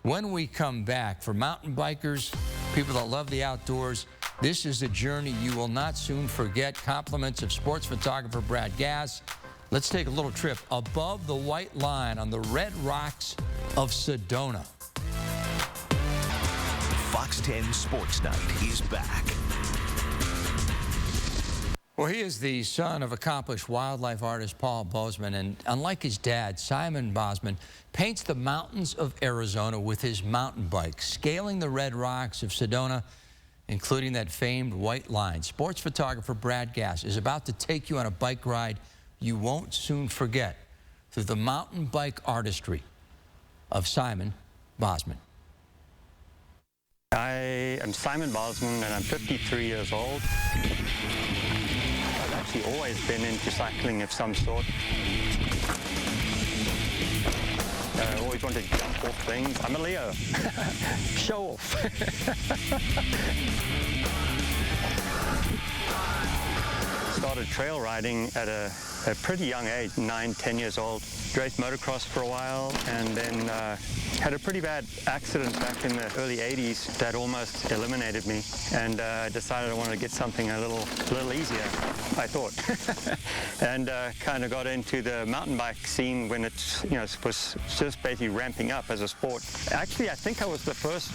When we come back, for mountain bikers, people that love the outdoors, this is a journey you will not soon forget. Compliments of sports photographer Brad Gass. Let's take a little trip above the white line on the red rocks of Sedona. Fox 10 Sports Night is back. Well, he is the son of accomplished wildlife artist Paul Bozeman, and unlike his dad, Simon Bozeman paints the mountains of Arizona with his mountain bike, scaling the red rocks of Sedona, including that famed white line. Sports photographer Brad Gass is about to take you on a bike ride you won't soon forget through the mountain bike artistry of Simon Bozeman. I am Simon Bozeman, and I'm 53 years old. I've actually always been into cycling of some sort. I always wanted to jump off things. I'm a Leo. Show off. Started trail riding at a pretty young age, 9, 10 years old. Raced motocross for a while, and then had a pretty bad accident back in the early 80s that almost eliminated me, and decided I wanted to get something a little easier, I thought. And kind of got into the mountain bike scene when it was just basically ramping up as a sport. Actually, I think I was the first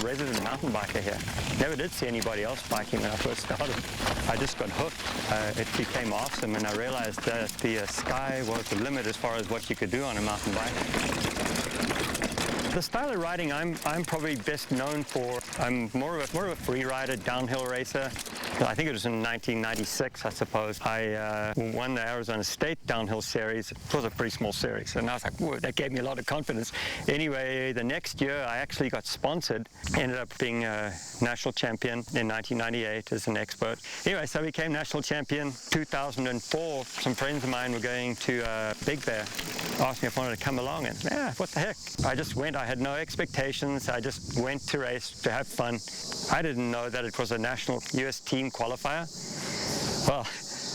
resident mountain biker here. Never did see anybody else biking when I first started. I just got hooked. It became awesome, and I realized that the sky was the limit as far as what you could do on a mountain bike. The style of riding I'm probably best known for, I'm more of a free rider, downhill racer. I think it was in 1996, I suppose. I won the Arizona State Downhill Series. It was a pretty small series, and I was like, whoa, that gave me a lot of confidence. Anyway, the next year I actually got sponsored. Ended up being a national champion in 1998 as an expert. Anyway, so I became national champion. 2004, some friends of mine were going to Big Bear. Asked me if I wanted to come along, and yeah, what the heck. I just went. I had no expectations. I just went to race, to have fun. I didn't know that it was a national U.S. team qualifier. Well,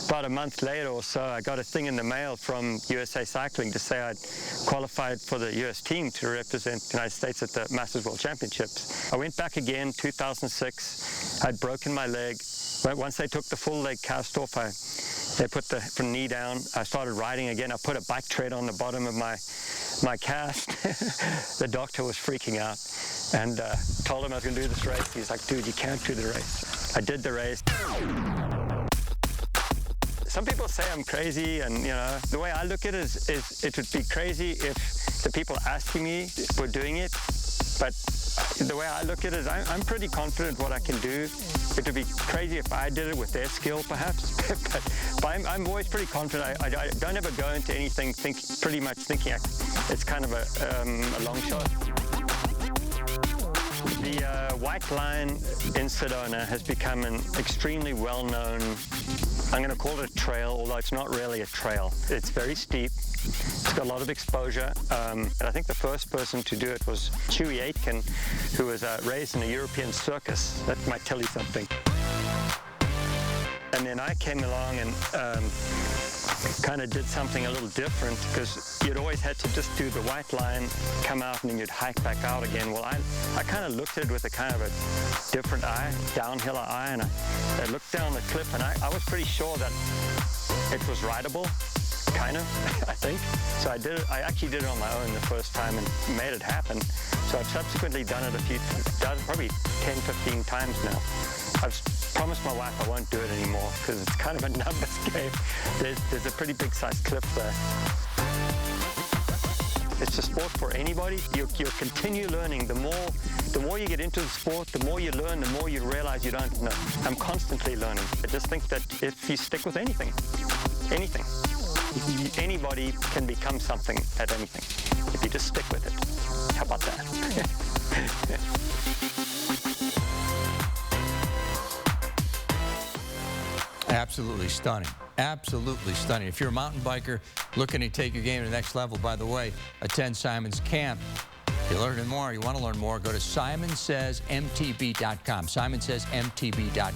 about a month later or so, I got a thing in the mail from USA Cycling to say I'd qualified for the U.S. team to represent the United States at the Masters World Championships. I went back again, 2006. I'd broken my leg. But once they took the full leg cast off, they put the knee down. I started riding again. I put a bike tread on the bottom of my cast. The doctor was freaking out, and told him I was going to do this race. He's like, dude, you can't do the race. I did the race. Some people say I'm crazy, and the way I look at it is it would be crazy if the people asking me were doing it, but the way I look at it is I'm pretty confident what I can do. It would be crazy if I did it with their skill, perhaps, but I'm always pretty confident. I don't ever go into anything pretty much thinking it's kind of a long shot. The white line in Sedona has become an extremely well-known, I'm going to call it a trail, although it's not really a trail. It's very steep. It's got a lot of exposure. And I think the first person to do it was Chewy Aitken, who was raised in a European circus. That might tell you something. And then I came along and kind of did something a little different, because you'd always had to just do the white line, come out, and then you'd hike back out again. Well, I kind of looked at it with a kind of a different eye, downhill eye, and I looked down the cliff, and I was pretty sure that it was rideable, kind of, I think. So I did it. I actually did it on my own the first time and made it happen. So I've subsequently done it probably 10, 15 times now. I've promised my wife I won't do it anymore, because it's kind of a numbers game. There's a pretty big sized cliff there. It's a sport for anybody. You'll continue learning. The more you get into the sport, the more you learn, the more you realize you don't know. I'm constantly learning. I just think that if you stick with anything, anybody can become something at anything if you just stick with it. How about that? Absolutely stunning. Absolutely stunning. If you're a mountain biker looking to take your game to the next level, by the way, attend Simon's camp. If you want to learn more, go to simonsaysemtb.com. simonsaysemtb.com.